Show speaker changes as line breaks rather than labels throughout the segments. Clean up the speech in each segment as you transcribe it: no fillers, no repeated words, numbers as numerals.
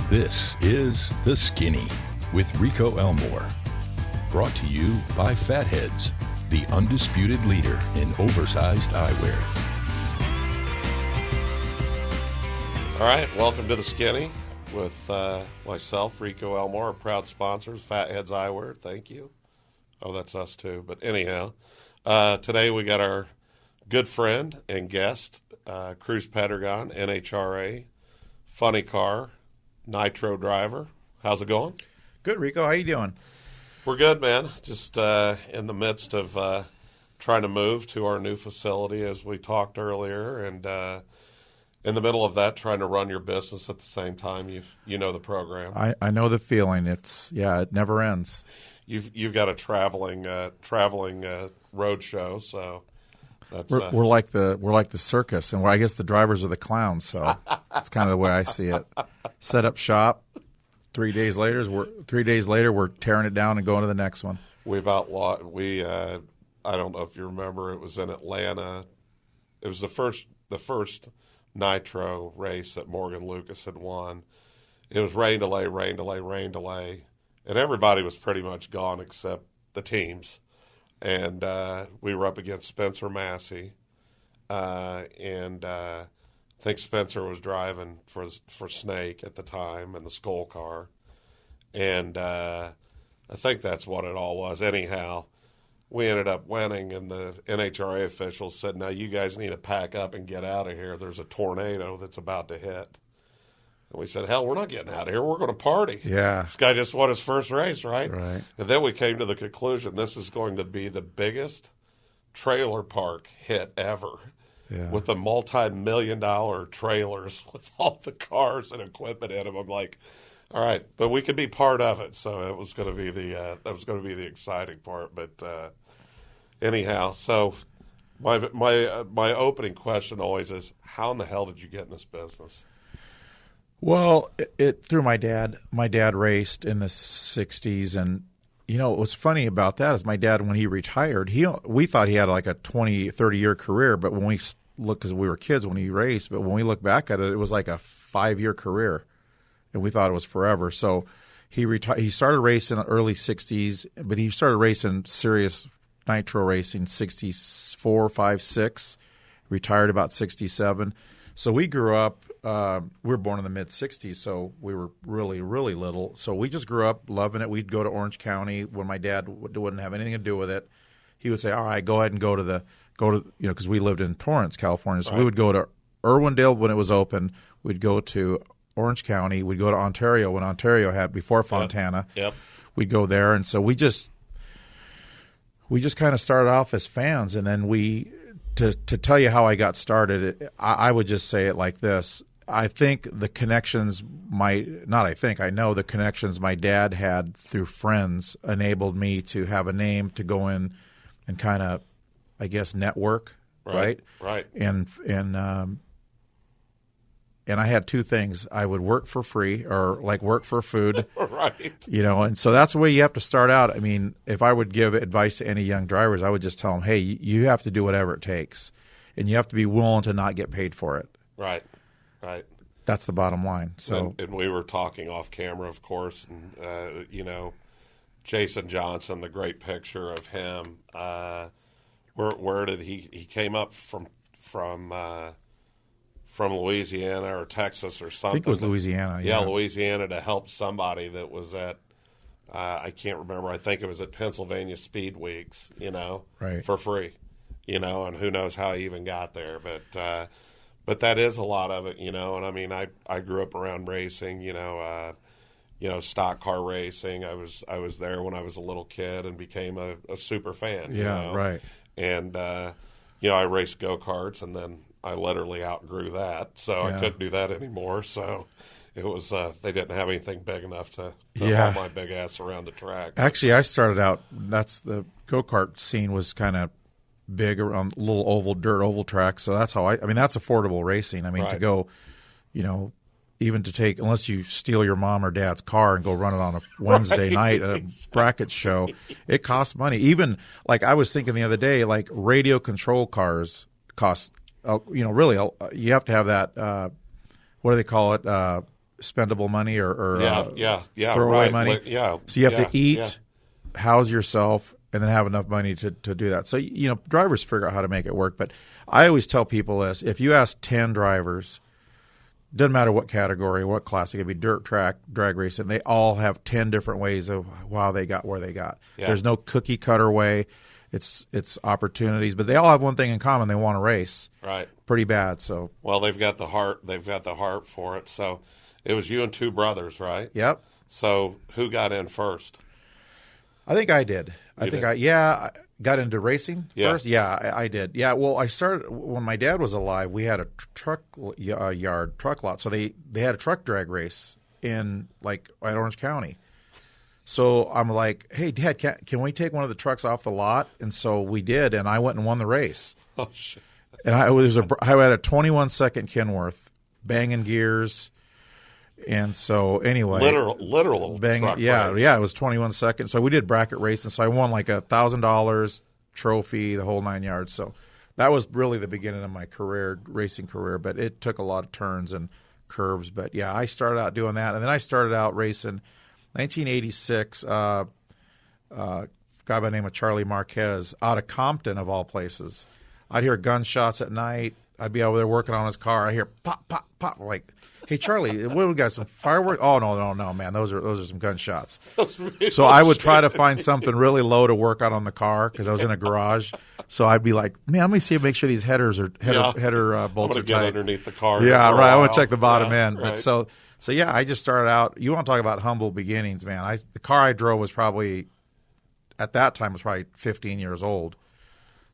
This is The Skinny with Rico Elmore. Brought to you by Fatheadz, the undisputed leader in oversized eyewear.
All right, welcome to The Skinny with myself, Rico Elmore, our proud sponsors, Fatheadz Eyewear. Thank you. Oh, that's us too. But anyhow, today we got our good friend and guest, Cruz Pedregon, NHRA Funny Car Nitro driver. How's it going?
Good, Rico. How you doing?
We're good, man. Just in the midst of trying to move to our new facility, as we talked earlier, and in the middle of that, trying to run your business at the same time. You know the program.
I know the feeling. It never ends.
You've got a traveling road show, so that's
we're like the circus, and I guess the drivers are the clowns. So that's kind of the way I see it. Set up shop. 3 days later, we're tearing it down and going to the next one.
I don't know if you remember, it was in Atlanta. It was the first Nitro race that Morgan Lucas had won. It was rain delay, and everybody was pretty much gone except the teams. And we were up against Spencer Massey, and I think Spencer was driving for Snake at the time in the Skull car, and I think that's what it all was. Anyhow, we ended up winning, and the NHRA officials said, "Now you guys need to pack up and get out of here. There's a tornado that's about to hit." And we said, "Hell, we're not getting out of here. We're going to party."
Yeah.
This guy just won his first race, right?
Right.
And then we came to the conclusion this is going to be the biggest trailer park hit ever.
Yeah.
With the multi-million-dollar trailers with all the cars and equipment in them. I'm like, all right, but we could be part of it. So it was going to be the exciting part. But anyhow, so my opening question always is, how in the hell did you get in this business?
Well, it through my dad. My dad raced in the '60s, and what's funny about that is my dad, when he retired, we thought he had like a 20, 30-year career, but when we look, because we were kids when he raced, but when we look back at it, it was like a 5-year career, and we thought it was forever. So he started racing in the early '60s, but he started racing serious nitro racing '64, '5, '6. Retired about '67. So we grew up. We were born in the mid '60s, so we were really, really little. So we just grew up loving it. We'd go to Orange County when my dad wouldn't have anything to do with it. He would say, "All right, go ahead and go to because we lived in Torrance, California. So we would go to Irwindale when it was open. We'd go to Orange County. We'd go to Ontario when Ontario had before Fontana.
Yep.
We'd go there, and so we just kind of started off as fans, and then to tell you how I got started, I would just say it like this. I think the connections I know the connections my dad had through friends enabled me to have a name to go in and kind of, I guess, network, right?
Right.
And I had two things. I would work for free or like work for food.
Right.
And so that's the way you have to start out. I mean, if I would give advice to any young drivers, I would just tell them, hey, you have to do whatever it takes, and you have to be willing to not get paid for it.
Right.
That's the bottom line. So,
and we were talking off camera, of course, and Jason Johnson, the great picture of him. Where did he came up from Louisiana or Texas or something?
I think it was Louisiana.
Yeah, Louisiana, to help somebody that was at I can't remember. I think it was at Pennsylvania Speed Weeks,
right,
for free, and who knows how he even got there, but that is a lot of it, and I mean, I grew up around racing, stock car racing. I was there when I was a little kid and became a super fan.
Yeah, right.
And I raced go-karts, and then I literally outgrew that, so I couldn't do that anymore. So it was they didn't have anything big enough to haul my big ass around the track.
Actually, I started out. That's the go-kart scene was kind of big around little dirt oval tracks. So that's how I mean, that's affordable racing. I mean, to go, even to take, unless you steal your mom or dad's car and go run it on a Wednesday night at a bracket show, it costs money. Even like I was thinking the other day, like radio control cars cost, really, you have to have that, what do they call it? spendable money or throwaway
right.
money. So you have to eat, house yourself, and then have enough money to do that. So, drivers figure out how to make it work. But I always tell people this: if you ask 10 drivers, doesn't matter what category, what class, it could be dirt track, drag racing, they all have 10 different ways of how they got where they got. Yeah. There's no cookie cutter way. It's opportunities, but they all have one thing in common: they want to race.
Right.
Pretty bad. So.
Well, they've got the heart. They've got the heart for it. So, it was you and 2 brothers, right?
Yep.
So, who got in first?
I think I did. I got into racing first. Yeah, I did. Yeah, well, I started when my dad was alive. We had a truck lot, so they had a truck drag race in at Orange County. So I'm like, hey, Dad, can we take one of the trucks off the lot? And so we did, and I went and won the race.
Oh shit!
And I had a 21-second Kenworth, banging gears. And so anyway,
literal
bang,
truck
race. It was 21 seconds. So we did bracket racing. So I won like $1,000 trophy, the whole 9 yards. So that was really the beginning of my racing career. But it took a lot of turns and curves. But yeah, I started out doing that, and then I started out racing 1986. A guy by the name of Charlie Marquez out of Compton, of all places. I'd hear gunshots at night. I'd be over there working on his car. I hear pop, pop, pop. I'm like, hey, Charlie, what, we got some fireworks? Oh, no, man. Those are some gunshots. So I would try to find something really low to work on the car because I was in a garage. So I'd be like, man, let me make sure these header bolts are tight.
Get underneath the car.
Yeah, right. I want to check the bottom end. Right. But so yeah, I just started out. You want to talk about humble beginnings, man. The car I drove was probably, at that time, was probably 15 years old.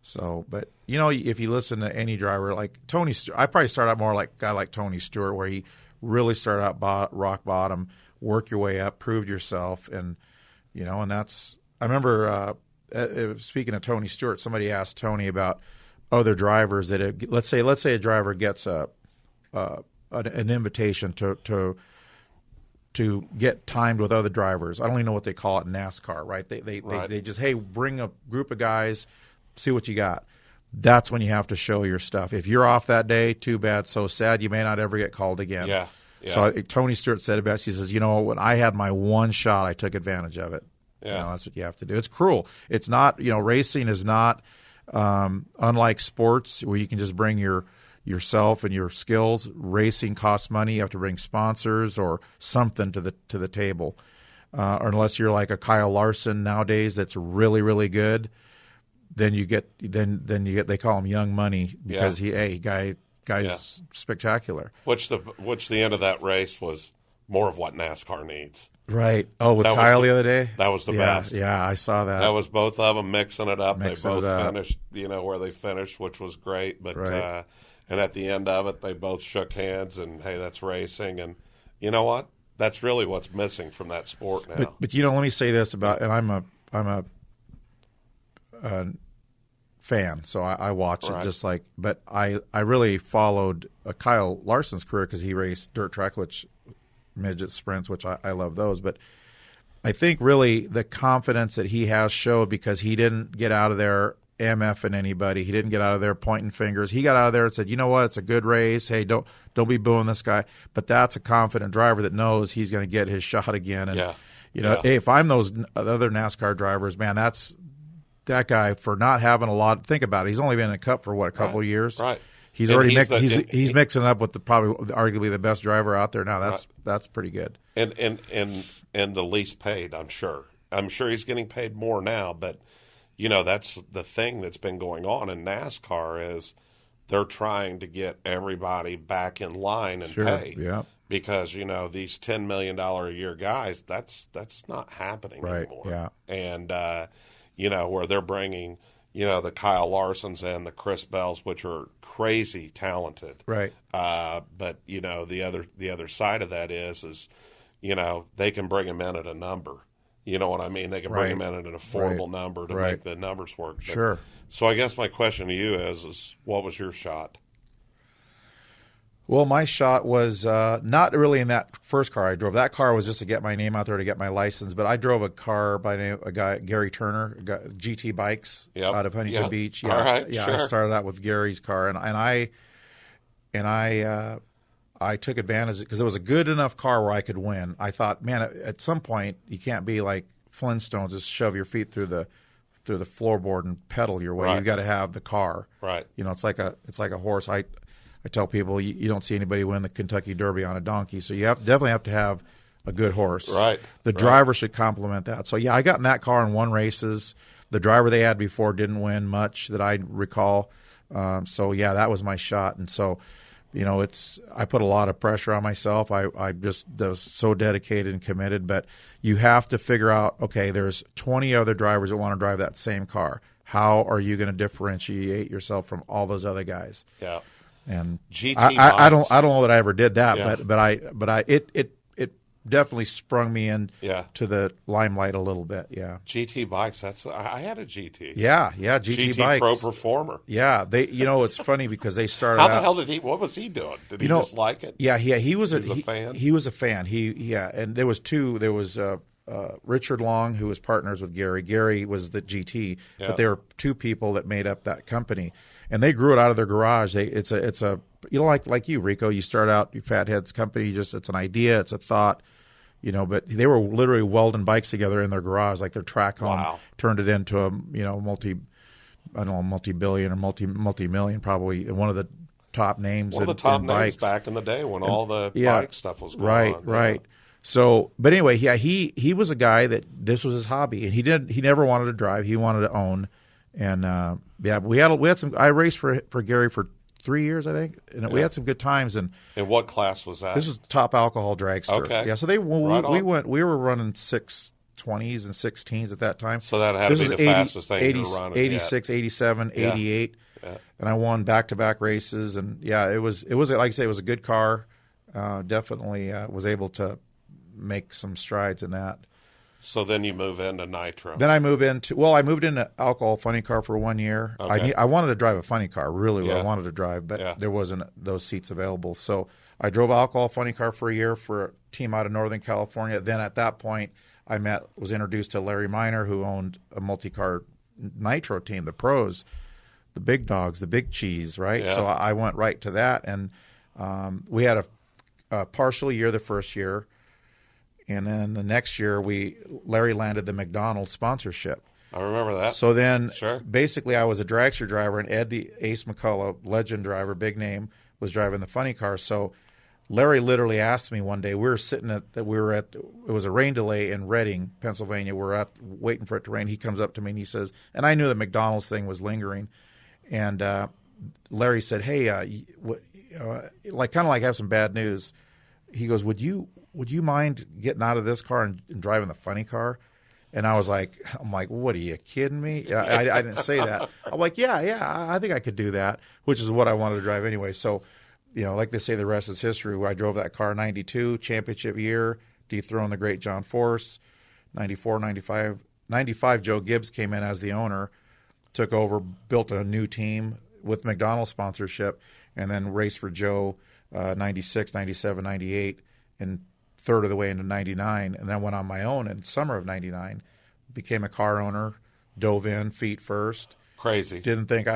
So, but if you listen to any driver like Tony, I probably started out more like a guy like Tony Stewart, where he really started out rock bottom, work your way up, proved yourself, and and that's. I remember speaking of Tony Stewart, somebody asked Tony about other drivers that let's say a driver gets an invitation to get timed with other drivers. I don't even know what they call it in NASCAR, right? They just, hey, bring a group of guys. See what you got. That's when you have to show your stuff. If you're off that day, too bad, so sad. You may not ever get called again.
Yeah.
So Tony Stewart said it best. He says, when I had my one shot, I took advantage of it. Yeah. That's what you have to do. It's cruel. It's not, racing is not unlike sports where you can just bring yourself and your skills. Racing costs money. You have to bring sponsors or something to the table. Or unless you're like a Kyle Larson nowadays that's really, really good. Then you get they call him young money because guy's spectacular.
Which the end of that race was more of what NASCAR needs.
Right. Oh, with Kyle the other day?
That was the best.
Yeah, I saw that.
That was both of them mixing it up. They both finished, where they finished, which was great. But
right.
And at the end of it, they both shook hands and, hey, that's racing. And you know what? That's really what's missing from that sport now.
But let me say this about, and I'm a fan, so I watch it just like. But I really followed Kyle Larson's career because he raced dirt track, midget sprints, which I love those. But I think really the confidence that he has showed because he didn't get out of there MFing anybody. He didn't get out of there pointing fingers. He got out of there and said, you know what, it's a good race. Hey, don't be booing this guy. But that's a confident driver that knows he's going to get his shot again. And hey, if I'm those other NASCAR drivers, man, that's that guy for not having a lot. Think about it. He's only been in a Cup for a couple of years.
Right.
He's already he's mixing up with arguably the best driver out there now. That's pretty good.
And the least paid, I'm sure. I'm sure he's getting paid more now, but that's the thing that's been going on in NASCAR is they're trying to get everybody back in line and pay.
Yeah.
Because these $10 million a year guys, that's not happening anymore.
Yeah.
And where they're bringing the Kyle Larsons and the Chris Bells, which are crazy talented.
Right.
But the other side of that is they can bring them in at a number. You know what I mean? They can bring them in at an affordable number to make the numbers work. But,
sure.
So I guess my question to you is what was your shot?
Well, my shot was not really in that first car I drove. That car was just to get my name out there to get my license. But I drove a car by a guy, Gary Turner, GT Bikes out of Huntington Beach. Yeah,
all right,
yeah.
Sure.
I started out with Gary's car, and I I took advantage because it was a good enough car where I could win. I thought, man, at some point you can't be like Flintstones, just shove your feet through the floorboard and pedal your way.
Right.
You've got to have the car.
Right.
You know, it's like a horse. I tell people you don't see anybody win the Kentucky Derby on a donkey, so you definitely have to have a good horse.
Right.
The driver should complement that. So yeah, I got in that car and won races. The driver they had before didn't win much that I recall. So yeah, that was my shot. And so, you know, I put a lot of pressure on myself. I just was so dedicated and committed. But you have to figure out, okay, there's 20 other drivers that want to drive that same car. How are you going to differentiate yourself from all those other guys?
Yeah.
And
GT
I don't know that I ever did that,
Yeah.
but it definitely sprung me in
Yeah.
to the limelight a little bit. Yeah.
GT bikes. I had a GT.
Yeah. GT bikes.
Pro Performer.
Yeah. It's funny because they started
How
out.
the hell did he? What was he doing? Did he
know,
just like it?
Yeah. He was a
fan.
He was a fan. And there was two. There was Richard Long, who was partners with Gary. Gary was the GT, but there were two people that made up that company, and they grew it out of their garage. It's a like you, Rico. You start out your Fatheadz company. It's an idea. It's a thought. You know, but they were literally welding bikes together in their garage, like their track home.
Wow.
Turned it into a multi-billion or multi-million, probably one of the top names.
One of the top
in
names
bikes
back in the day when all the bike stuff was going on.
Right. So, but anyway, yeah, he was a guy that this was his hobby, and he never wanted to drive. He wanted to own, and we had some. I raced for Gary for 3 years, I think, and we had some good times. And
what class was that?
This was top alcohol dragster.
Okay.
Yeah, so we were running 620s and 16s at that time.
So that had to be the fastest thing you were running.
86, 87, 88.
Yeah.
And I won back-to-back races, and yeah, it was like I say, it was a good car. Definitely was able to make some strides in that.
So then you move into nitro.
Then I moved into alcohol funny car for 1 year.
Okay.
I wanted to drive a funny car, really. I wanted to drive, but
Yeah.
there wasn't those seats available. So I drove alcohol funny car for a year for a team out of Northern California. Then at that point, was introduced to Larry Miner, who owned a multi-car nitro team, the pros, the big dogs, the big cheese, right?
Yeah.
So I went right to that, and we had a partial year the first year. And then the next year, Larry landed the McDonald's sponsorship.
I remember that.
So then,
Sure.
basically, I was a dragster driver, and Ed, the Ace McCullough, legend driver, big name, was driving the funny car. So Larry literally asked me one day. We were it was a rain delay in Reading, Pennsylvania. We're waiting for it to rain. He comes up to me and he says, and I knew the McDonald's thing was lingering, and Larry said, "Hey, kind of like have some bad news." He goes, "Would you mind getting out of this car and driving the funny car?" And I'm like, "What, are you kidding me?" I didn't say that. I'm like, yeah, I think I could do that, which is what I wanted to drive anyway. So, like they say, the rest is history. I drove that car 92, championship year, dethroned the great John Force. 94, 95, Joe Gibbs came in as the owner, took over, built a new team with McDonald's sponsorship, and then raced for Joe 96, 97, 98, and third of the way into 99. And then I went on my own in summer of 99, became a car owner, dove in feet first.
Crazy.
Didn't think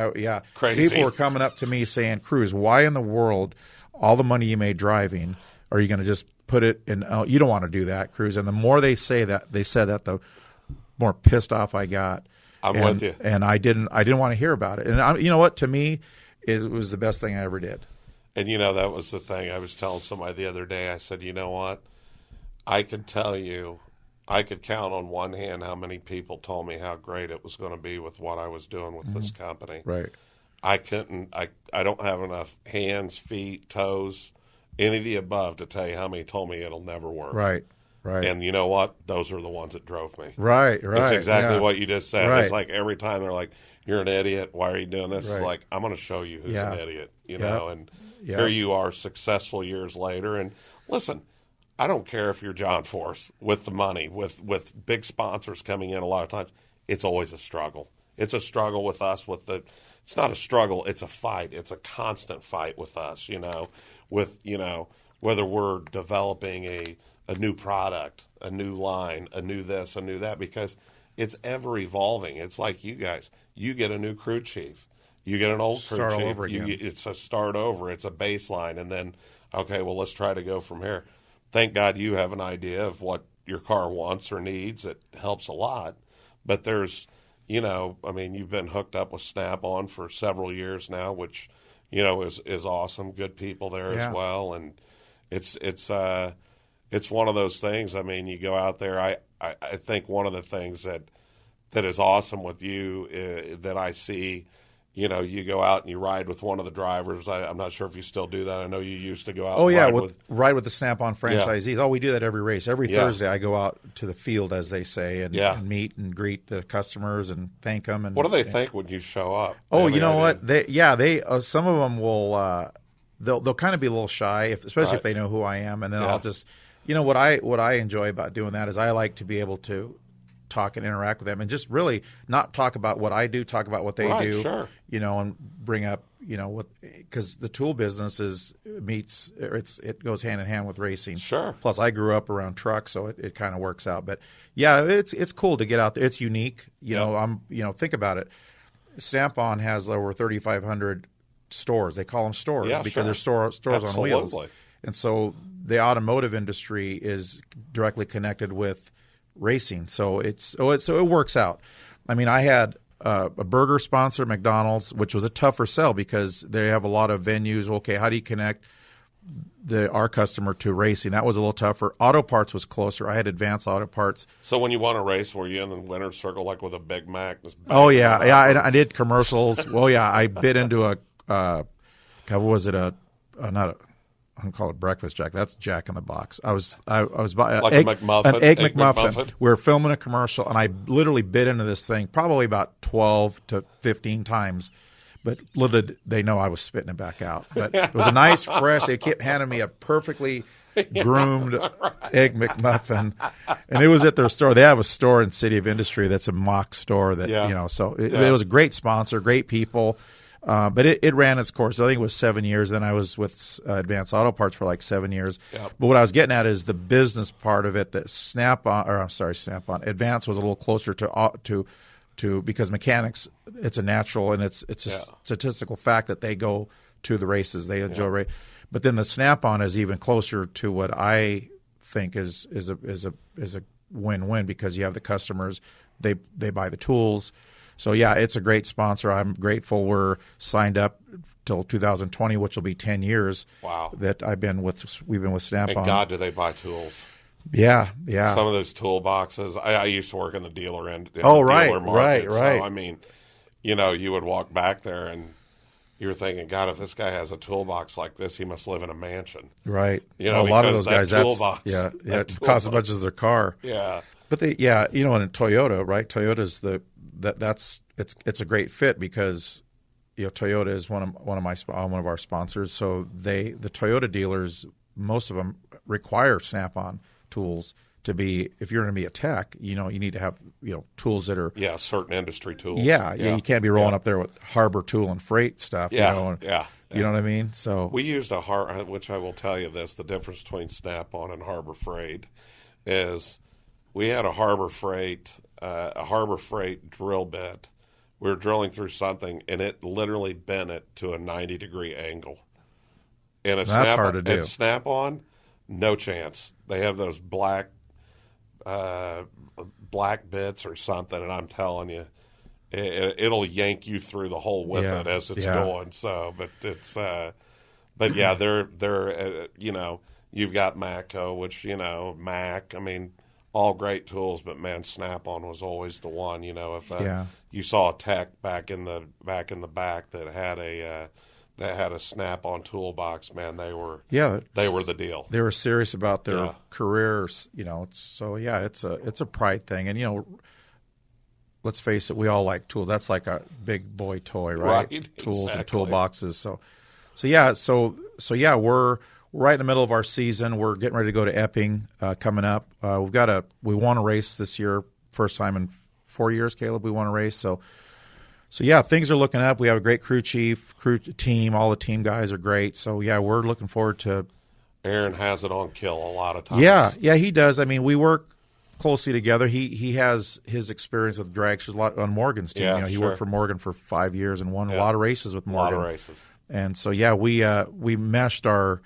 Crazy.
People were coming up to me saying, "Cruz, why in the world, all the money you made driving, are you going to just put it in? You don't want to do that, Cruz." And the more they said that, the more pissed off I got.
I'm with you.
And I didn't want to hear about it. And you know what? To me, it was the best thing I ever did.
And that was the thing. I was telling somebody the other day. I said, you know what? I can tell you, I could count on one hand how many people told me how great it was going to be with what I was doing with this company.
Right.
I couldn't. I don't have enough hands, feet, toes, any of the above to tell you how many told me it'll never work.
Right.
And you know what? Those are the ones that drove me.
Right.
It's exactly what you just said.
Right.
It's like every time they're like, "You're an idiot. Why are you doing this?"
Right.
It's like, I'm going to show you who's an idiot. And
Yeah.
here you are, successful years later. And listen, I don't care if you're John Force with the money, with big sponsors coming in. A lot of times, it's always a struggle. It's a struggle with us. It's not a struggle. It's a fight. It's a constant fight with us. Whether we're developing a new product, a new line, a new this, a new that, because it's ever evolving. It's like you guys. You get a new crew chief. You get an old crew chief.
Start all over again.
It's a start over. It's a baseline, and then okay, well, let's try to go from here. Thank God you have an idea of what your car wants or needs. It helps a lot. But there's, I mean, you've been hooked up with Snap-on for several years now, which, is awesome. Good people there as well. And it's one of those things. I mean, you go out there. I think one of the things that is awesome with you that I see, you go out and you ride with one of the drivers. I'm not sure if you still do that. I know you used to go out and
ride with the Snap-on franchisees. Oh, we do that every race. Every Thursday I go out to the field, as they say, and meet and greet the customers and thank them. And
what do they think when you show up?
Oh, you know what? They some of them will they'll kind of be a little shy, especially if they know who I am, and then I'll just what I enjoy about doing that is I like to be able to talk and interact with them and just really not talk about what I do, talk about what they do,
sure.
And bring up, because the tool business it goes hand in hand with racing.
Sure.
Plus I grew up around trucks, so it kind of works out. But yeah, it's cool to get out there. It's unique. Think about it. Snap-on has over 3,500 stores. They call them stores because they're stores on wheels. And so the automotive industry is directly connected with racing, so it works out. I mean, I had a burger sponsor, McDonald's, which was a tougher sell because they have a lot of venues. Okay, how do you connect our customer to racing? That was a little tougher. Auto parts was closer. I had Advanced Auto Parts.
So when you want to race, were you in the winner's circle like with a Big Mac?
Oh yeah. I did commercials. Well, yeah, I bid into what was it? I don't call it breakfast Jack. That's Jack in the Box. I was buying
like
an
McMuffin,
egg McMuffin. We were filming a commercial, and I literally bid into this thing probably about 12 to 15 times. But little did they know I was spitting it back out. But it was a nice, fresh. They kept handing me a perfectly groomed egg McMuffin, and it was at their store. They have a store in City of Industry that's a mock store that So it was a great sponsor, great people. But it ran its course. I think it was 7 years. Then I was with Advanced Auto Parts for like 7 years. Yep. But what I was getting at is the business part of it. That Snap-on, Advanced was a little closer to because mechanics. It's a natural and it's a statistical fact that they go to the races. They enjoy race. But then the Snap-on is even closer to what I think is a win-win because you have the customers. They buy the tools. So, yeah, it's a great sponsor. I'm grateful we're signed up till 2020, which will be 10 years.
Wow.
That we've been with Snap-on.
And God, do they buy tools.
Yeah.
Some of those toolboxes. I used to work in the dealer end.
Right.
So, I mean, you would walk back there and you were thinking, God, if this guy has a toolbox like this, he must live in a mansion.
Right. A lot of those guys, it costs as much as their car.
Yeah.
But and in Toyota, right? Toyota's it's a great fit because Toyota is one of our sponsors. So the Toyota dealers, most of them require Snap-on tools to be. If you're going to be a tech, you need to have tools that are
certain industry tools.
Yeah, you can't be rolling up there with Harbor Tool and Freight stuff. You know what I mean? So
we used which I will tell you this: the difference between Snap-on and Harbor Freight is we had a Harbor Freight drill bit. We were drilling through something, and it literally bent it to a 90-degree angle. And
that's hard to do.
And Snap-on, no chance. They have those black bits or something, and I'm telling you, it'll yank you through the hole with it as it's going. So, but it's, they're you've got Matco, which Mac. I mean, all great tools, but man, Snap-on was always the one. If you saw a tech back in the back that had a Snap-on toolbox, man, they were the deal.
They were serious about their careers, it's a pride thing, and let's face it, we all like tools. That's like a big boy toy, right? Tools and toolboxes. We're right in the middle of our season. We're getting ready to go to Epping coming up. We want to race this year, first time in 4 years, Caleb. We want to race. So things are looking up. We have a great crew team. All the team guys are great. So, we're looking forward to.
Aaron has it on kill a lot of times.
Yeah, he does. I mean, we work closely together. He has his experience with dragsters a lot on Morgan's team. He worked for Morgan for 5 years and won a lot of races with Morgan.
A lot of races.
And so, we meshed our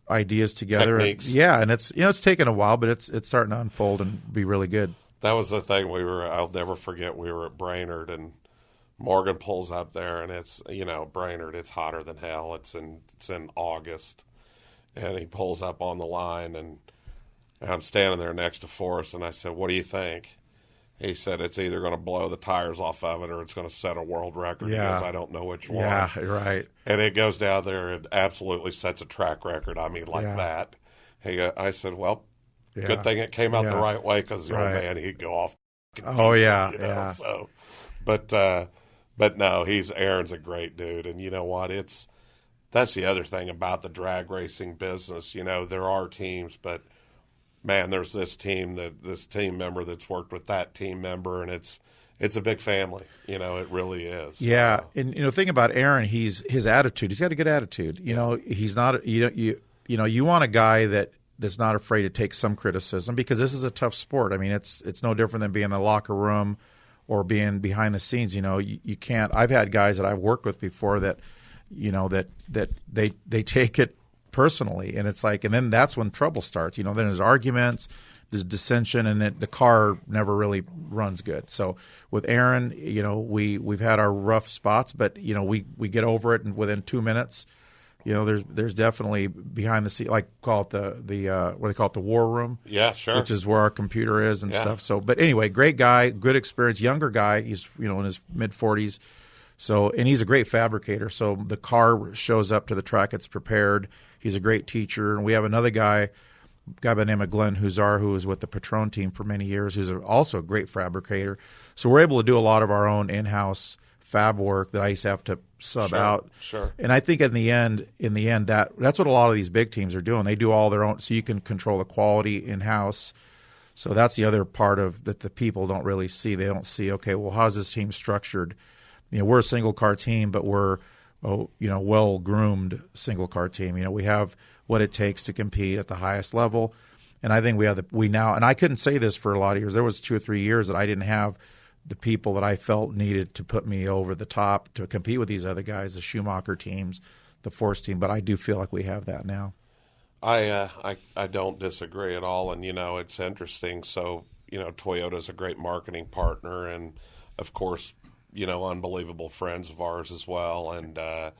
ideas together.
Techniques.
And it's taken a while, but it's starting to unfold and be really good.
That was the thing. I'll never forget. We were at Brainerd, and Morgan pulls up there, and it's Brainerd. It's hotter than hell. It's in August, and he pulls up on the line, and I'm standing there next to Forrest, and I said, "What do you think?" He said, "It's either going to blow the tires off of it, or it's going to set a world record."
Yeah.
Because I don't know which one.
Yeah, right.
And it goes down there and absolutely sets a track record. I mean, like that. I said, "Well, good thing it came out the right way, because the old man, he'd go off."
Oh yeah.
So, but no, Aaron's a great dude, and you know what? That's the other thing about the drag racing business. There are teams, but man, there's this team member that's worked with that team member, and it's a big family. It really is.
Yeah, and the thing about Aaron, his attitude. He's got a good attitude. He's not. You want a guy that's not afraid to take some criticism, because this is a tough sport. I mean, it's no different than being in the locker room or being behind the scenes. You can't. I've had guys that I've worked with before that, that they take it personally, and it's like, and then that's when trouble starts. Then there's arguments, there's dissension, and the car never really runs good. So with Aaron, we've had our rough spots, but we get over it, and within 2 minutes, there's definitely behind the scene, like call it the what they call it, the war room.
Yeah, sure.
Which is where our computer is and stuff. So, but anyway, great guy, good experience, younger guy. He's in his mid-40s. So, and he's a great fabricator. So the car shows up to the track, it's prepared. He's a great teacher. And we have another guy by the name of Glenn Huzar, who was with the Patron team for many years, who's also a great fabricator. So we're able to do a lot of our own in-house fab work that I used to have to sub out.
Sure.
And I think in the end, that's what a lot of these big teams are doing. They do all their own, so you can control the quality in-house. So that's the other part of that the people don't really see. They don't see, okay, well, how's this team structured? We're a single car team, but we're well-groomed single car team. We have what it takes to compete at the highest level, and I think we now. And I couldn't say this for a lot of years. There was 2 or 3 years that I didn't have the people that I felt needed to put me over the top to compete with these other guys, the Schumacher teams, the Force team. But I do feel like we have that now.
I don't disagree at all, and it's interesting. So Toyota's a great marketing partner, and of course, unbelievable friends of ours as well, and they're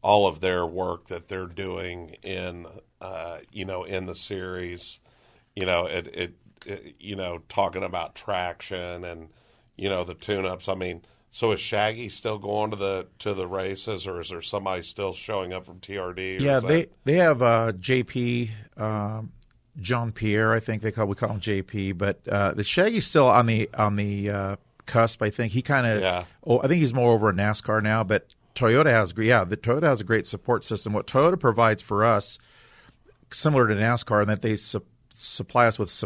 all of their work that they're doing in in the series, talking about traction and the tune-ups. I mean, so is Shaggy still going to the races, or is there somebody still showing up from TRD?
Yeah, they have JP. John Pierre, I think we call him JP, but the Shaggy's still on the cusp. I think he kind of. Oh, I think he's more over in NASCAR now. But Toyota has a great support system. What Toyota provides for us, similar to NASCAR, in that they supply us with the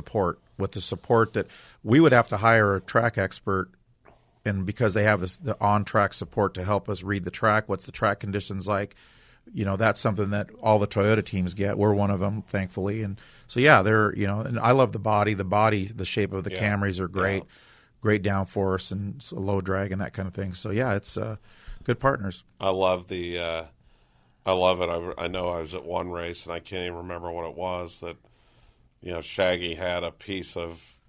support that we would have to hire a track expert, and because they have the on-track support to help us read the track, what's the track conditions like. That's something that all the Toyota teams get. We're one of them, thankfully. And so, yeah, they're, and I love the body, the shape of the Camrys are great, great downforce and low drag and that kind of thing. So, yeah, it's good partners.
I love it. I know I was at one race, and I can't even remember what it was, that, Shaggy had a piece of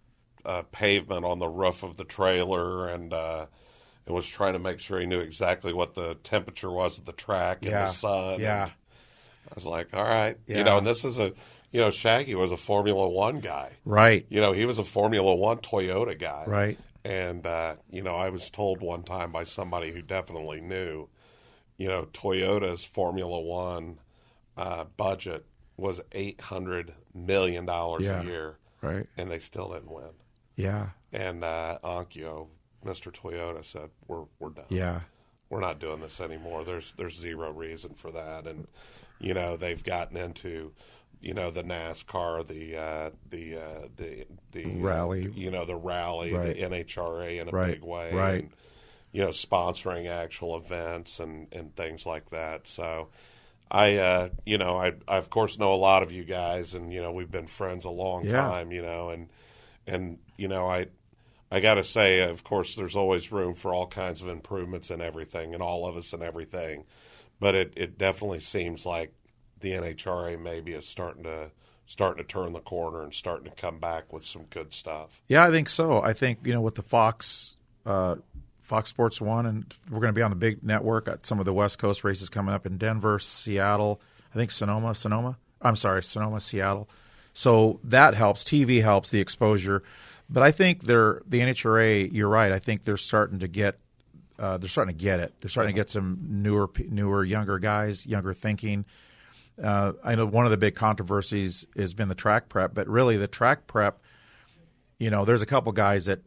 pavement on the roof of the trailer, and and was trying to make sure he knew exactly what the temperature was at the track and the sun.
Yeah.
And I was like, all right.
Yeah.
And this is Shaggy was a Formula One guy.
Right.
He was a Formula One Toyota guy.
Right.
And, I was told one time by somebody who definitely knew, Toyota's Formula One budget was $800 million a year.
Right.
And they still didn't win.
Yeah.
And Onkyo, Mr. Toyota, said, we're done.
Yeah.
We're not doing this anymore. There's zero reason for that. And, they've gotten into, the NASCAR, the
rally,
the rally,
right.
the NHRA in a
right.
big way.
Right.
And, sponsoring actual events and things like that. So I of course know a lot of you guys, and, we've been friends a long time, and I got to say, of course, there's always room for all kinds of improvements in everything, and all of us and everything. but it definitely seems like the NHRA maybe is starting to turn the corner and starting to come back with some good stuff.
Yeah, I think so. I think, with the Fox Sports 1, and we're going to be on the big network at some of the West Coast races coming up in Denver, Seattle, I think Sonoma, Seattle. So that helps. TV helps, the exposure. But I think the NHRA, you're right, I think they're starting to get it. They're starting to get some newer, younger guys, younger thinking. I know one of the big controversies has been the track prep, but really the track prep, there's a couple guys that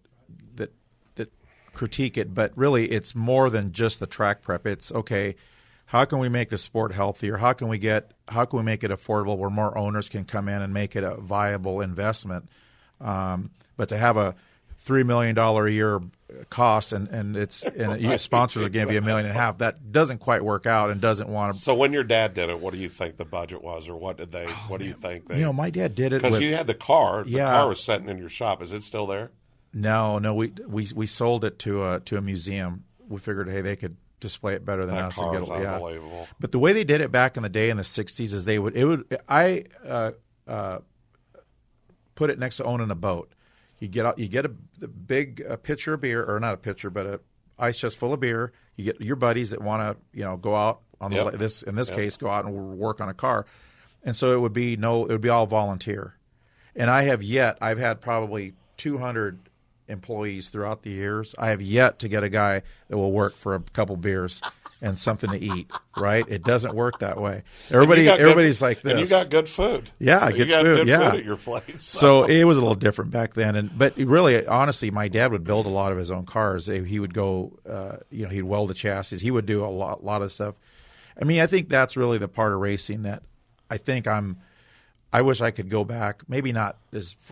critique it, but really it's more than just the track prep. It's okay, how can we make the sport healthier? How can we make it affordable where more owners can come in and make it a viable investment? But to have a $3 million a year cost and sponsors will give you $1.5 million, that doesn't quite work out and doesn't want to.
So when your dad did it, what do you think the budget was, or what do you think they?
My dad did it
because you had the car. The
Yeah.
car was sitting in your shop. Is it still there?
No, we sold it to a museum. We figured, hey, they could display it better than
That
us.
car
and
is
get
unbelievable.
But the way they did it back in the day in the '60s is I put it next to owning a boat. You get a big pitcher of beer, or not a pitcher, but a ice chest full of beer. You get your buddies that want to go out on the case, go out and work on a car, and so it would be all volunteer. And I've had probably 200 employees throughout the years. I have yet to get a guy that will work for a couple beers and something to eat, right? It doesn't work that way. Everybody's like this.
And you got good food.
Yeah,
you got
food.
Good
Yeah.
food at your place.
So it was a little different back then. But really, honestly, my dad would build a lot of his own cars. He would go, he'd weld the chassis. He would do a lot of stuff. I mean, I think that's really the part of racing that I think I wish I could go back, maybe not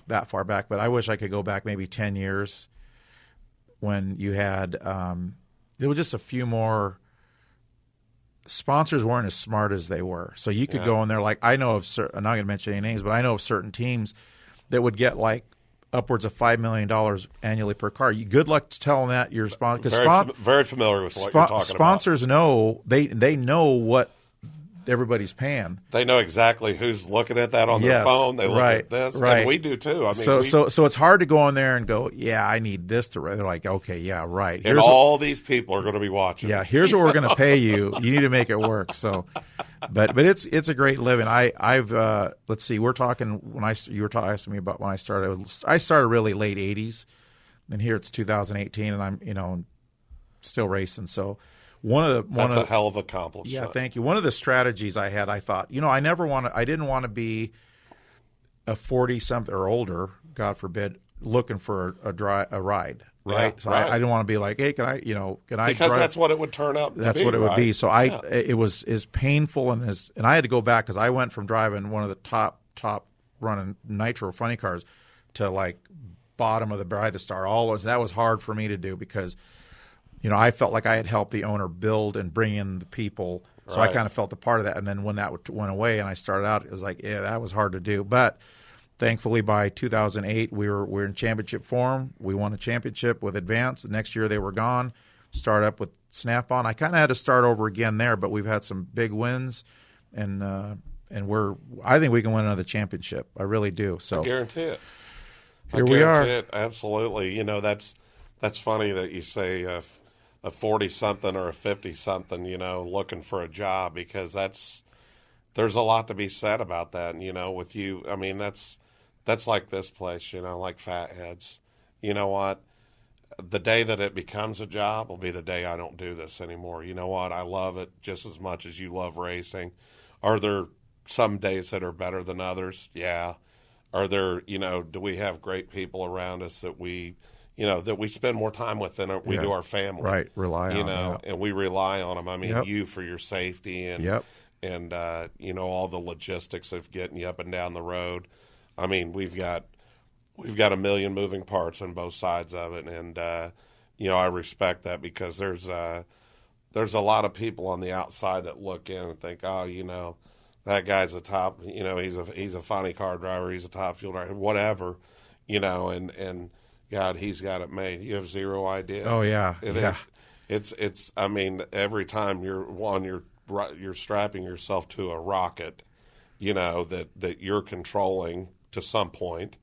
that far back, but I wish I could go back maybe 10 years when you had there were just a few more sponsors weren't as smart as they were. So you could go in there, like I know of I'm not going to mention any names, but I know of certain teams that would get like upwards of $5 million annually per car. Good luck telling that your sponsor.
Very familiar with what you're talking
sponsors know, they know what everybody's paying.
They know exactly who's looking at that on their phone. They look at this, and we do too. I mean,
so it's hard to go in there and go, yeah, I need this to. They're like, okay, yeah, right.
And all these people are going to be watching.
Yeah, here's what we're going to pay you. You need to make it work. So, but it's a great living. I've let's see, we're talking you were asking me about when I started. I started really late '80s, and here it's 2018, and I'm still racing. So. That's a hell of a accomplishment. Yeah, thank you. One of the strategies I had, I thought, I didn't want to be a 40-something or older, God forbid, looking for a ride, right?
Yeah,
so
right.
I didn't want to be like, hey, can I
Because
drive?
that's what it would turn out.
That's what it would be. So it was as painful and I had to go back because I went from driving one of the top running nitro funny cars to like bottom of the Bride to Star. That was hard for me to do because. I felt like I had helped the owner build and bring in the people, so I kind of felt a part of that. And then when that went away and I started out, it was like, yeah, that was hard to do. But thankfully, by 2008, we were in championship form. We won a championship with Advance. The next year, they were gone. Start up with Snap-on. I kind of had to start over again there, but we've had some big wins, and I think we can win another championship. I really do. So
I guarantee it.
Here we are.
It. Absolutely. That's funny that you say. A 40-something or a 50-something, looking for a job, because there's a lot to be said about that. And, with you, I mean, that's like this place, like Fatheadz. You know what? The day that it becomes a job will be the day I don't do this anymore. You know what? I love it just as much as you love racing. Are there some days that are better than others? Yeah. Are there, do we have great people around us that we spend more time with than we do our family.
Right, rely on.
And we rely on them. I mean,
Yep.
you for your safety and all the logistics of getting you up and down the road. I mean, we've got a million moving parts on both sides of it, and I respect that because there's a lot of people on the outside that look in and think, oh, that guy's a top, he's a funny car driver, he's a top fuel driver, whatever, and God, he's got it made. You have zero idea.
Oh yeah,
It's. I mean, every time you're on your you're strapping yourself to a rocket, you know, that you're controlling to some point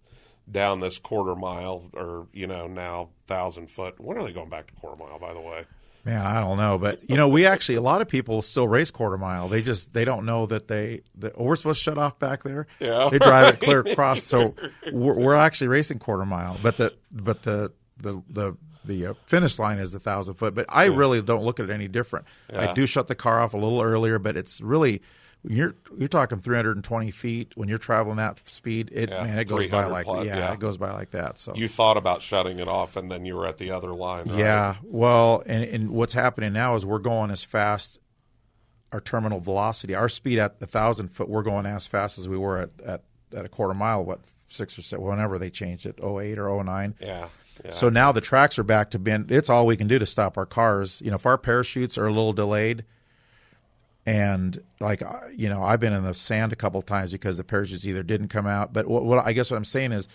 down this quarter mile or, you know, now 1,000 foot. When are they going back to quarter mile, by the way?
Yeah, I don't know, but you know, we actually, a lot of people still race quarter mile. They don't know that we're supposed to shut off back there.
Yeah,
they drive it clear across. So we're actually racing quarter mile, but the finish line is 1,000 foot. But I really don't look at it any different.
Yeah.
I do shut the car off a little earlier, but it's really you're talking 320 feet when you're traveling that speed. It goes by like it goes by like that. So
you thought about shutting it off, and then you were at the other line. Right?
Yeah, well, and what's happening now is we're going as fast. Our terminal velocity, our speed at 1,000 foot, we're going as fast as we were at a quarter mile. What 6 or 7, whenever they changed it, 08 or 09.
Yeah.
So now the tracks are back to being. It's all we can do to stop our cars. You know, if our parachutes are a little delayed. And like, you know, I've been in the sand a couple of times because the parachutes either didn't come out. But what I'm saying is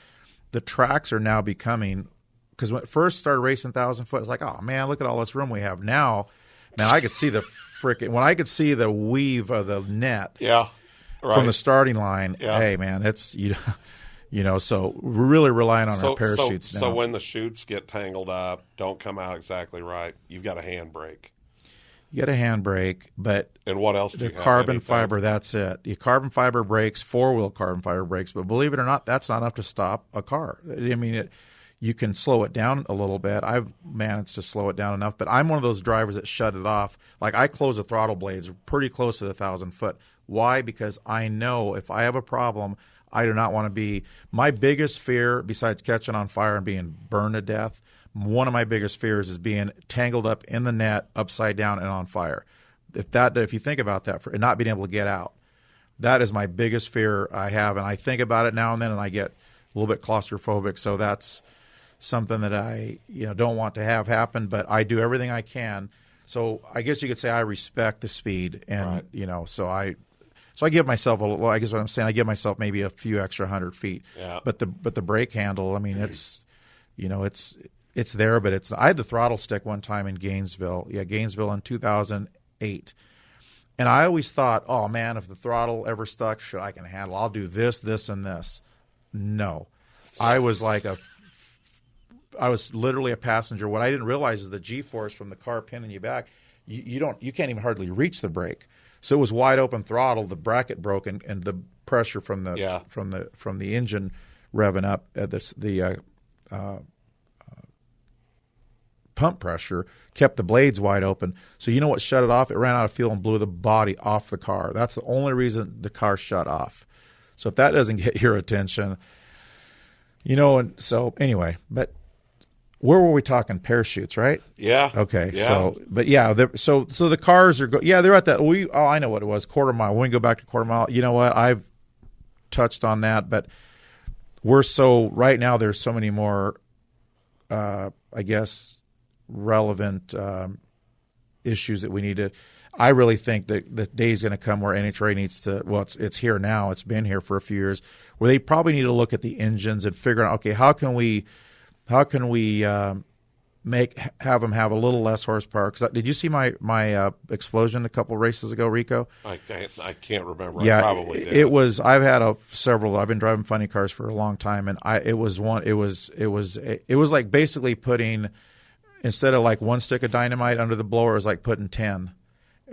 the tracks are now becoming, because when it first started racing 1,000 foot, it's like, oh man, look at all this room we have now. Man, I could see when I could see the weave of the net from the starting line. Yeah. Hey man, it's, you know, so we're really relying on our parachutes now.
So when the chutes get tangled up, don't come out exactly right, you've got a handbrake.
You get a handbrake, but
and what else? Do you have?
Carbon fiber. That's it. Your carbon fiber brakes, 4-wheel carbon fiber brakes. But believe it or not, that's not enough to stop a car. I mean, you can slow it down a little bit. I've managed to slow it down enough, but I'm one of those drivers that shut it off. Like I close the throttle blades pretty close to the 1,000 foot. Why? Because I know if I have a problem, I do not want to be. My biggest fear, besides catching on fire and being burned to death. One of my biggest fears is being tangled up in the net, upside down, and on fire. If you think about that, and not being able to get out, that is my biggest fear I have. And I think about it now and then, and I get a little bit claustrophobic. So that's something that I don't want to have happen. But I do everything I can. So I guess you could say I respect the speed, and so I give myself a little. I guess what I'm saying, I give myself maybe a few extra 100 feet.
Yeah.
But the brake handle, I mean, it's there, but it's. I had the throttle stick one time in Gainesville. Yeah, Gainesville in 2008. And I always thought, oh, man, if the throttle ever stuck, sure, I can handle. I'll do this, this, and this. No. I was literally a passenger. What I didn't realize is the G-force from the car pinning you back, you can't even hardly reach the brake. So it was wide open throttle, the bracket broke, and the pressure from the engine revving up, the pump pressure kept the blades wide open. So you know what shut it off? It ran out of fuel and blew the body off the car. That's the only reason the car shut off. So if that doesn't get your attention, and so anyway, but where were we talking? Parachutes, right?
Yeah.
Okay.
Yeah.
So, but yeah, so the cars are they're at that. I know what it was, quarter mile. When we go back to quarter mile, you know what? I've touched on that, but right now there's so many more, I guess, relevant issues that we need to. I really think that the day is going to come where NHRA needs to. Well, it's here now. It's been here for a few years, where they probably need to look at the engines and figure out, okay, how can we have them have a little less horsepower? Because did you see my explosion a couple races ago, Rico?
I can't remember.
Yeah,
I probably did.
It was. I've had several. I've been driving funny cars for a long time, and it was like basically putting, instead of like one stick of dynamite under the blower, it was like putting 10.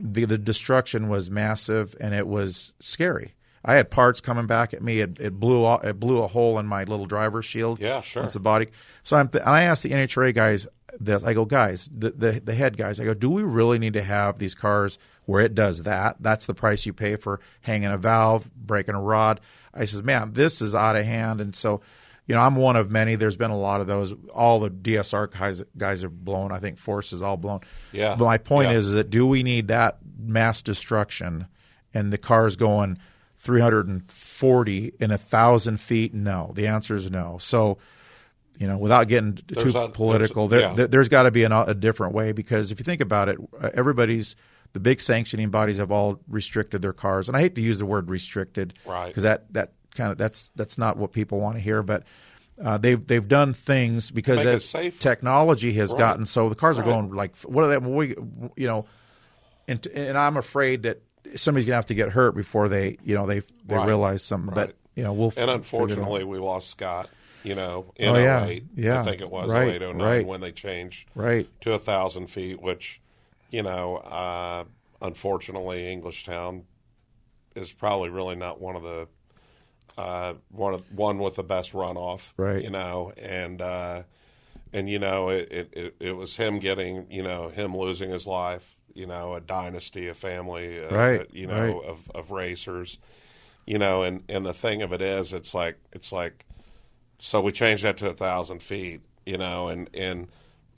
The destruction was massive, and it was scary. I had parts coming back at me. It blew a hole in my little driver's shield.
Yeah, sure.
It's the body. So I asked the NHRA guys this. I go, guys, the head guys. I go, do we really need to have these cars where it does that? That's the price you pay for hanging a valve, breaking a rod. I says, man, this is out of hand. And so, I'm one of many. There's been a lot of those. All the DSR guys are blown. I think Force is all blown.
Yeah.
But my point is that do we need that mass destruction and the cars going 340 in 1,000 feet? No. The answer is no. So, without getting too political, there's got to be a different way, because if you think about it, the big sanctioning bodies have all restricted their cars. And I hate to use the word restricted,
right?
Because that's not what people want to hear. But they've done things because as technology has gotten, so the cars are going like, what are they? and I'm afraid that somebody's gonna have to get hurt before they
Right.
realize something.
Right.
But we'll
and unfortunately we lost Scott. In
Oh,
08,
yeah.
I think it was
Right,
08, 09
right.
when they changed
right.
to 1,000 feet, which unfortunately Englishtown is probably really not one of the one with the best runoff,
Right.
It was him getting, him losing his life, a dynasty, a family,
Right. Right.
of racers, and the thing of it is, it's like, so we changed that to 1,000 feet, and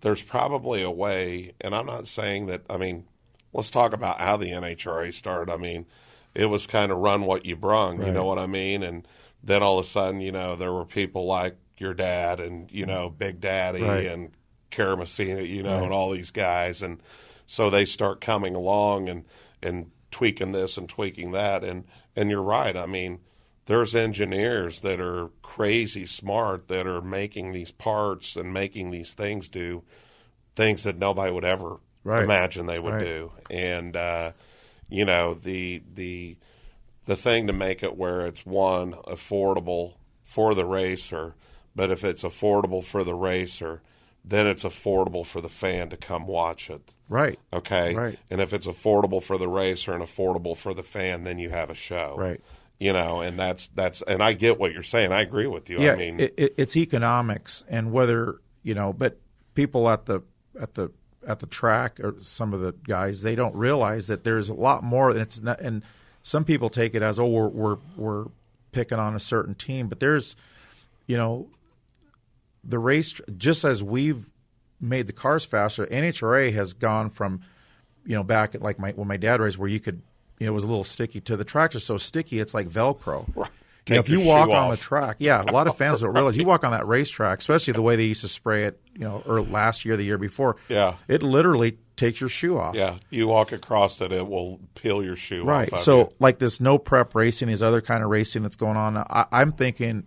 there's probably a way, and I'm not saying that, let's talk about how the NHRA started. It was kind of run what you brung, you
Right.
know what I mean? And then all of a sudden, there were people like your dad and, Big Daddy
Right.
and Cara Messina,
Right.
and all these guys. And so they start coming along and tweaking this and tweaking that. And you're right. There's engineers that are crazy smart that are making these parts and making these things do things that nobody would ever
Right.
imagine they would
Right.
do. And, the thing to make it where it's affordable for the racer, but if it's affordable for the racer, then it's affordable for the fan to come watch it.
Right.
Okay.
Right.
And if it's affordable for the racer and affordable for the fan, then you have a show.
Right.
And that's and I get what you're saying. I agree with you.
Yeah, it's economics, and whether but people at the track or some of the guys, they don't realize that there's a lot more, and it's not. And some people take it as, we're picking on a certain team, but there's the race, just as we've made the cars faster, NHRA has gone from back at when my dad raced, where you could it was a little sticky, to the tracks are so sticky it's like Velcro.
Right.
If you walk on the track, a lot of fans don't realize you walk on that racetrack, especially the way they used to spray it, or last year, the year before.
Yeah.
It literally takes your shoe off.
Yeah. You walk across it, it will peel your shoe
Right.
off.
So, like this no prep racing, these other kind of racing that's going on, I'm thinking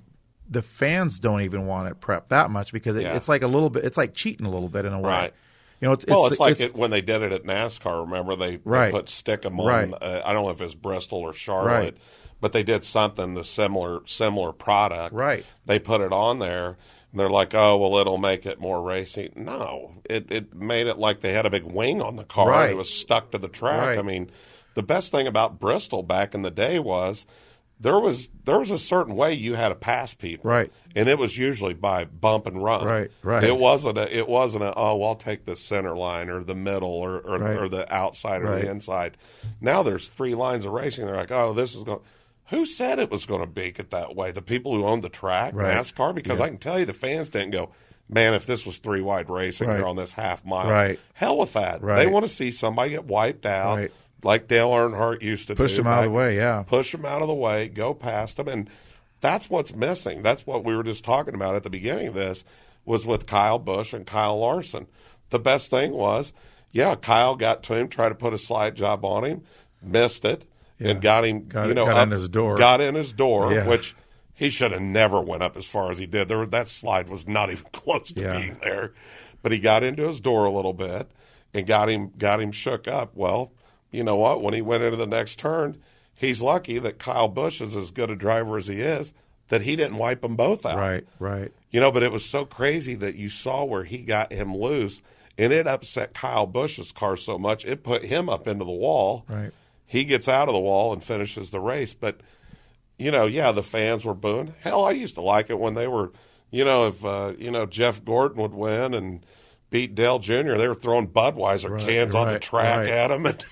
the fans don't even want it prepped that much, because it's like a little bit, it's like cheating a little bit in a way.
Right.
It's
like when they did it at NASCAR. Remember, they put Stickum on.
Right.
I don't know if it's Bristol or Charlotte,
Right.
but they did something, the similar product.
Right.
They put it on there, and they're like, "Oh, well, it'll make it more racing." No, it made it like they had a big wing on the car.
Right.
It was stuck to the track.
Right.
The best thing about Bristol back in the day was there was a certain way you had to pass people.
Right.
And it was usually by bump and run.
Right, right.
It wasn't I'll take the center line or the middle or the outside or the inside. Now there's 3 lines of racing. They're like, this is going. Who said it was going to make it that way? The people who owned the track, NASCAR? Because I can tell you the fans didn't go, man, if this was 3 wide racing here on this half mile, hell with that.
Right.
They want to see somebody get wiped out.
Right.
Like Dale Earnhardt used to
Push
do.
them out of the way,
Push them out of the way, go past them. And that's what's missing. That's what we were just talking about at the beginning of this, was with Kyle Busch and Kyle Larson. The best thing was, Kyle got to him, tried to put a slide job on him, missed it, and got him,
got in his door.
Got in his door, which he should have never went up as far as he did. That slide was not even close to being there. But he got into his door a little bit and got him shook up. Well, you know what? When he went into the next turn, he's lucky that Kyle Busch is as good a driver as he is, that he didn't wipe them both out.
Right.
But it was so crazy that you saw where he got him loose, and it upset Kyle Busch's car so much, it put him up into the wall.
Right.
He gets out of the wall and finishes the race. But, the fans were booing. Hell, I used to like it when they were, if, Jeff Gordon would win and beat Dale Jr., they were throwing Budweiser cans on the track at him. And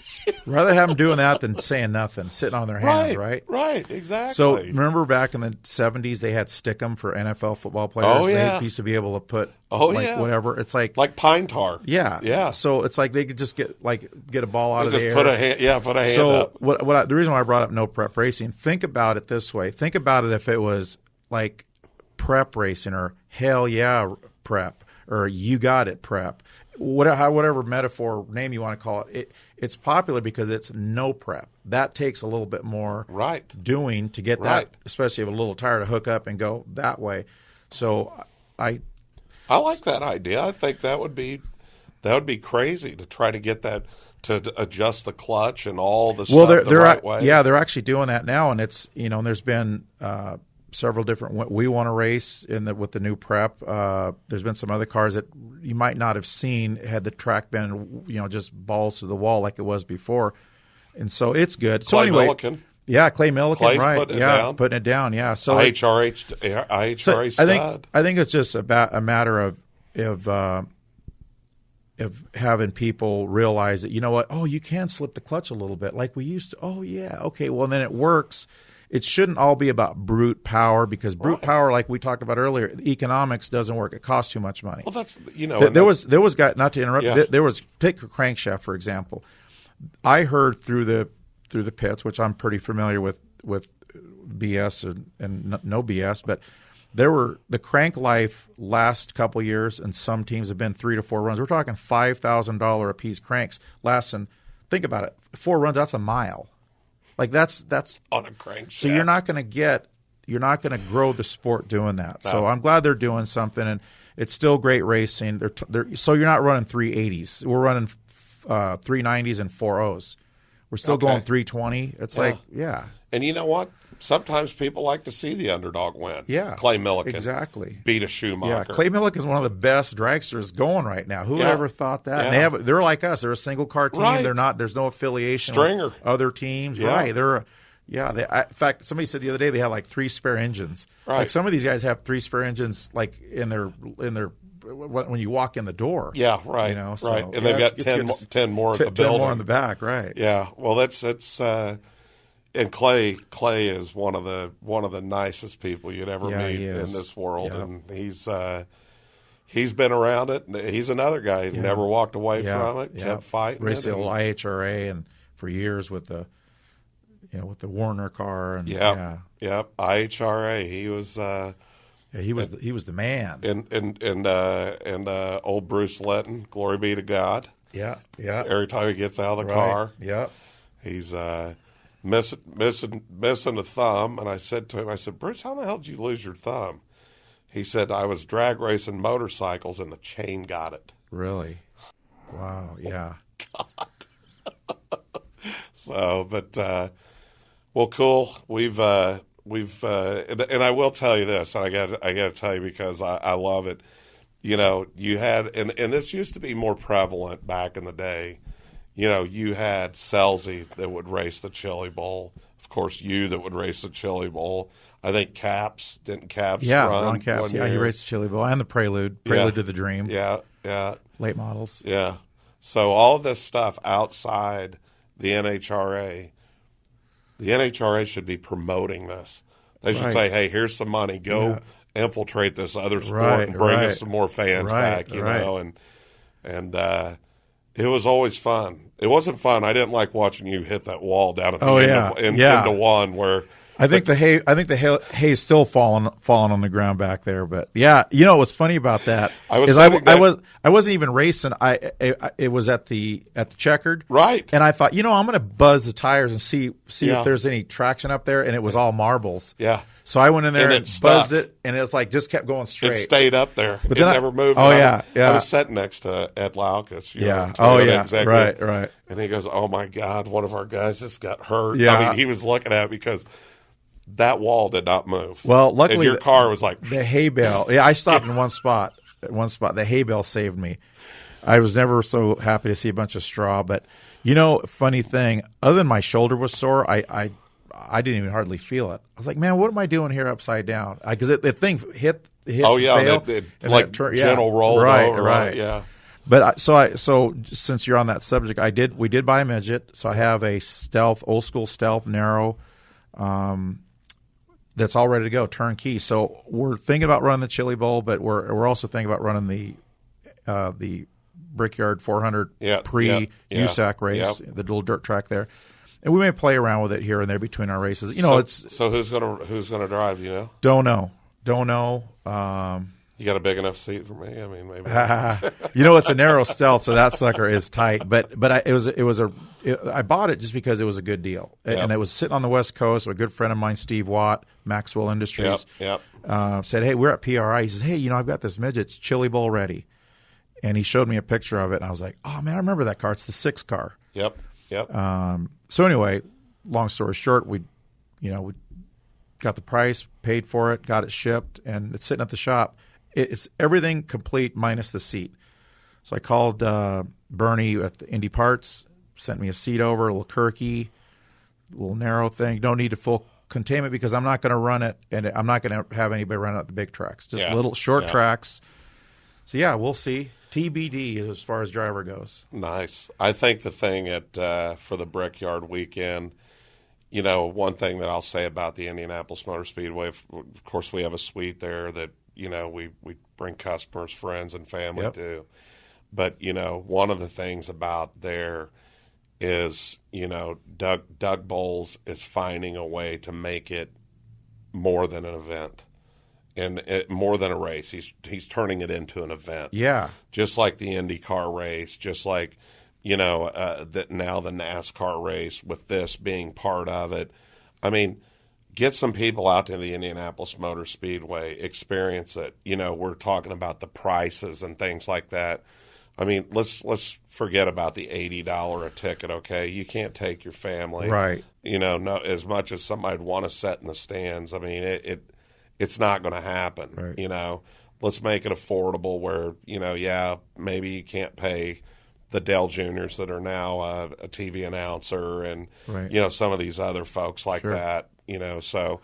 rather have them doing that than saying nothing, sitting on their hands, right?
Right, exactly.
So remember back in the 70s, they had Stickum for NFL football players.
Oh, yeah.
They used to be able to put whatever. It's like
pine tar.
Yeah. So it's like they could just get a ball out of the air.
Put a hand up.
So the reason why I brought up no prep racing, think about it this way. Think about it if it was like prep racing or hell yeah prep or you got it prep. Whatever metaphor name you want to call it, it's popular because it's no prep. That takes a little bit more doing to get that, especially if a little tire to hook up and go that way. So I
like that idea. I think that would be crazy to try to get that to adjust the clutch and all the
Well,
stuff the right way?
Yeah, they're actually doing that now, and it's and there's been several different. We want to race with the new prep. There's been some other cars that you might not have seen had the track been just balls to the wall like it was before, and so it's good. So
Clay
anyway,
Milliken.
Yeah, Clay Milliken,
Clay's
right?
putting it down.
Yeah. So
IHRA stud.
I think it's just about a matter of having people realize that you can slip the clutch a little bit like we used to. Oh yeah, okay. Well, then it works. It shouldn't all be about brute power, because brute power, like we talked about earlier, the economics doesn't work. It costs too much money.
Well, that's
there was guy, not to interrupt.
Yeah.
There was, take a crankshaft for example. I heard through the pits, which I'm pretty familiar with BS and no BS, but the crank life last couple of years, and some teams have been 3 to 4 runs. We're talking $5,000 a piece cranks lasting. Think about it, 4 runs. That's a mile. Like that's
on a crankshaft.
So you're not going to grow the sport doing that. No. So I'm glad they're doing something, and it's still great racing. So you're not running 380s. We're running 390s and 4.0s. We're still going 320. It's
And you know what? Sometimes people like to see the underdog win.
Yeah.
Clay Milliken.
Exactly.
Beat a Schumacher.
Yeah. Clay Milliken is one of the best dragsters going right now. Who ever thought that?
Yeah.
And they're like us. They're a single car team.
Right.
There's no affiliation
Stringer.
with other teams.
Yeah.
Right. In fact, somebody said the other day they had like 3 spare engines.
Right.
Like some of these guys have 3 spare engines like in their when you walk in the door.
Yeah, right.
So,
right. And they've got 10 more at the building.
10 more in the back, right.
Yeah. Well, that's and Clay is one of the nicest people you'd ever meet in this world. Yep. And he's been around it. He's another guy who never walked away from it, kept fighting.
Raced the IHRA and for years with the Warner car and
IHRA. He was
he was the man.
And old Bruce Letton, glory be to God.
Yeah, yeah.
Every time he gets out of the car, he's missing a thumb. And I said to him, Bruce, how the hell did you lose your thumb? He said, I was drag racing motorcycles and the chain got it.
Really? Wow. Yeah.
God. So, but well, cool. We've and I will tell you this, and I got to tell you because I love it. You had, and this used to be more prevalent back in the day. You had Selzy that would race the Chili Bowl. Of course, you that would race the Chili Bowl. I think Caps run?
Ron Caps. Yeah, he raced the Chili Bowl and the Prelude to the Dream.
Yeah, yeah.
Late models.
Yeah. So all of this stuff outside the NHRA, the NHRA should be promoting this. They should say, hey, here's some money. Go infiltrate this other sport and bring us some more fans back, you know. And it was always fun. It wasn't fun. I didn't like watching you hit that wall down at the end into one where
I think the hay's still falling on the ground back there. But yeah, it what's funny about that I wasn't even racing. It was at the Checkered,
right?
And I thought, I'm going to buzz the tires and see if there's any traction up there, and it was all marbles.
Yeah.
So I went in there and buzzed it, and it was like just kept going straight.
It stayed up there.
But
it never moved.
I was
sitting next to Ed Laukus.
Right.
And he goes, "Oh my God, one of our guys just got hurt."
Yeah.
I mean, he was looking at it because that wall did not move.
Well, luckily,
and your car was like
the hay bale. Yeah, I stopped in one spot. At one spot, the hay bale saved me. I was never so happy to see a bunch of straw. But funny thing, other than my shoulder was sore, I didn't even hardly feel it. I was like, man, what am I doing here upside down? Because the thing hit.
Oh yeah,
the bale,
it like gentle roll over.
Right.
Yeah.
But so since you're on that subject, we did buy a midget. So I have a old school stealth narrow. That's all ready to go, turnkey. So we're thinking about running the Chili Bowl, but we're also thinking about running the Brickyard 400 USAC race, the little dirt track there, and we may play around with it here and there between our races.
So who's gonna drive?
Don't know.
You got a big enough seat for me? I mean, maybe.
It's a narrow stealth, so that sucker is tight. But I bought it just because it was a good deal, and it was sitting on the West Coast. A good friend of mine, Steve Watt, Maxwell Industries, said, "Hey, we're at PRI." He says, "Hey, I've got this midget. It's Chili Bowl ready," and he showed me a picture of it, and I was like, "Oh man, I remember that car. It's the 6 car."
Yep.
So anyway, long story short, we got the price, paid for it, got it shipped, and it's sitting at the shop. It's everything complete minus the seat. So I called Bernie at the Indy Parts, sent me a seat over, a little Kirky, a little narrow thing. Don't need a full containment because I'm not going to run it, and I'm not going to have anybody run out the big tracks. Just little short tracks. So yeah, we'll see. TBD as far as driver goes.
Nice. I think the thing for the Brickyard weekend, one thing that I'll say about the Indianapolis Motor Speedway, of course, we have a suite there that we bring customers, friends, and family to. But one of the things about there is Doug Bowles is finding a way to make it more than an event. And more than a race, he's turning it into an event.
Yeah,
just like the IndyCar race, just like that now the NASCAR race with this being part of it. I mean, get some people out to the Indianapolis Motor Speedway, experience it. We're talking about the prices and things like that. I mean, let's forget about the $80 a ticket. Okay, you can't take your family,
right?
No, as much as somebody'd want to sit in the stands. I mean, it's not going to happen.
Right.
Let's make it affordable where, maybe you can't pay the Dell Juniors that are now a TV announcer and,
right.
Some of these other folks like that, So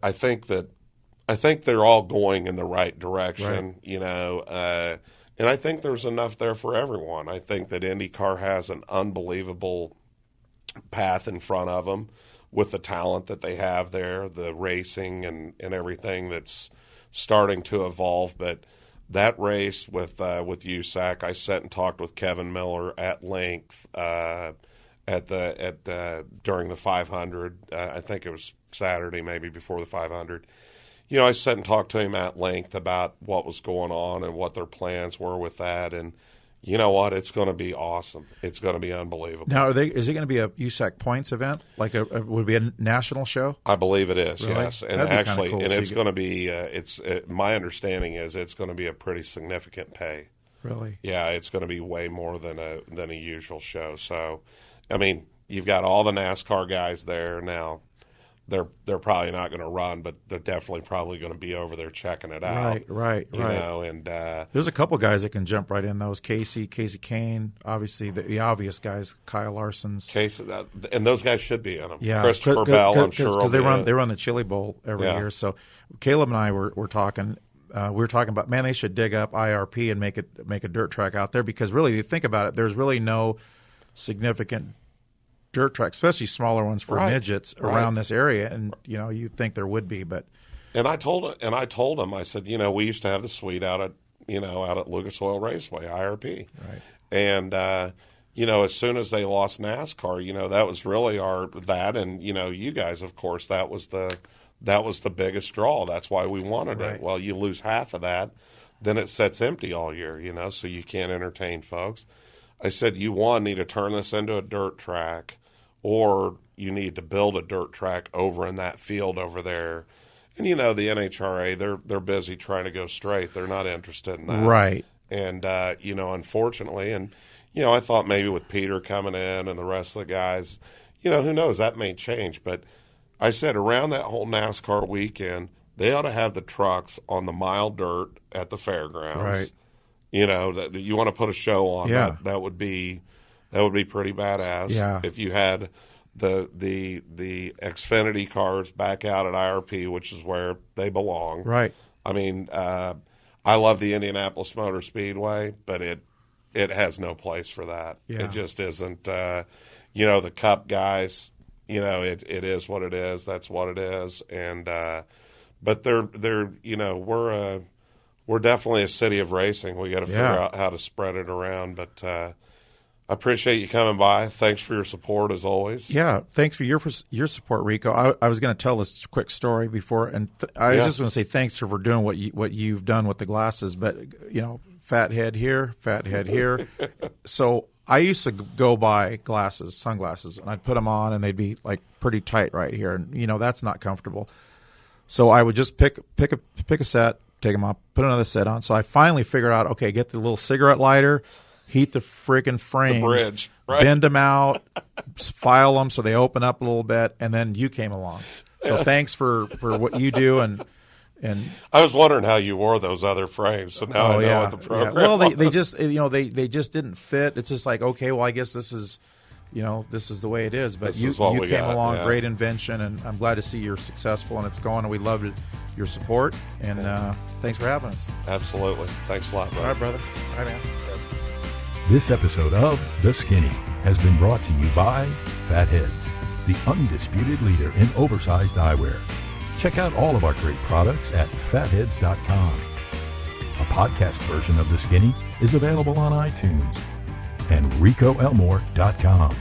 I think they're all going in the right direction,
right.
And I think there's enough there for everyone. I think that IndyCar has an unbelievable path in front of them with the talent that they have there, the racing and everything that's starting to evolve. But that race with USAC, I sat and talked with Kevin Miller at length during the 500. I think it was Saturday, maybe before the 500. I sat and talked to him at length about what was going on and what their plans were with that. And you know what? It's going to be awesome. It's going to be unbelievable.
Now, is it going to be a USAC points event? Like would it be a national show?
I believe it is.
Really?
Yes, and actually, cool. And it's going to be. My understanding is it's going to be a pretty significant pay.
Really?
Yeah, it's going to be way more than a usual show. So, I mean, you've got all the NASCAR guys there now. They're probably not going to run, but they're definitely probably going to be over there checking it out.
Right.
And
there's a couple guys that can jump right in. Those Casey Kane, obviously the obvious guys, Kyle Larson's.
And those guys should be in them.
Yeah,
Christopher Bell, I'm sure,
because they run the Chili Bowl every year. So Caleb and I were talking. We were talking about, man, they should dig up IRP and make a dirt track out there, because really, if you think about it, there's really no significant dirt track, especially smaller ones for midgets around this area, and you'd think there would be, but.
And I told him, I said, we used to have the suite out at Lucas Oil Raceway, IRP,
right,
and as soon as they lost NASCAR, that was really and you guys, of course, that was the biggest draw. That's why we wanted it. Well, you lose half of that, then it sits empty all year, so you can't entertain folks. I said, you need to turn this into a dirt track, or you need to build a dirt track over in that field over there. And the NHRA, they're busy trying to go straight. They're not interested in that.
Right.
And unfortunately, and I thought maybe with Peter coming in and the rest of the guys, who knows, that may change. But I said around that whole NASCAR weekend, they ought to have the trucks on the mile dirt at the fairgrounds.
Right.
That you want to put a show on.
Yeah.
That would be pretty badass.
Yeah.
If you had the Xfinity cars back out at IRP, which is where they belong.
Right.
I mean, I love the Indianapolis Motor Speedway, but it has no place for that.
Yeah.
It just isn't. The Cup guys, it is what it is. That's what it is. And but we're definitely a city of racing. We got to figure out how to spread it around. But I appreciate you coming by. Thanks for your support as always.
Yeah, thanks for your support, Rico. I was going to tell this quick story before, and I just want to say thanks for doing what you've done with the glasses. But fathead here. So I used to go buy sunglasses, and I'd put them on, and they'd be like pretty tight right here, and that's not comfortable. So I would just pick a set, take them off, put another set on. So I finally figured out, okay, get the little cigarette lighter, heat the friggin' frames,
The bridge, right?
bend them out, file them so they open up a little bit, and then you came along. So thanks for what you do. And
I was wondering how you wore those other frames, so now I know what the program
Well, they
was.
just they just didn't fit. It's just like, okay, well, I guess this is the way it is. But
This
you
is what we
came
got,
along,
yeah.
great invention, and I'm glad to see you're successful and it's going. And we love your support. And thanks for having us.
Absolutely. Thanks a lot,
All
brother.
right, brother. All right, man.
This episode of The Skinny has been brought to you by Fatheadz, the undisputed leader in oversized eyewear. Check out all of our great products at fatheadz.com. A podcast version of The Skinny is available on iTunes and recoelmore.com.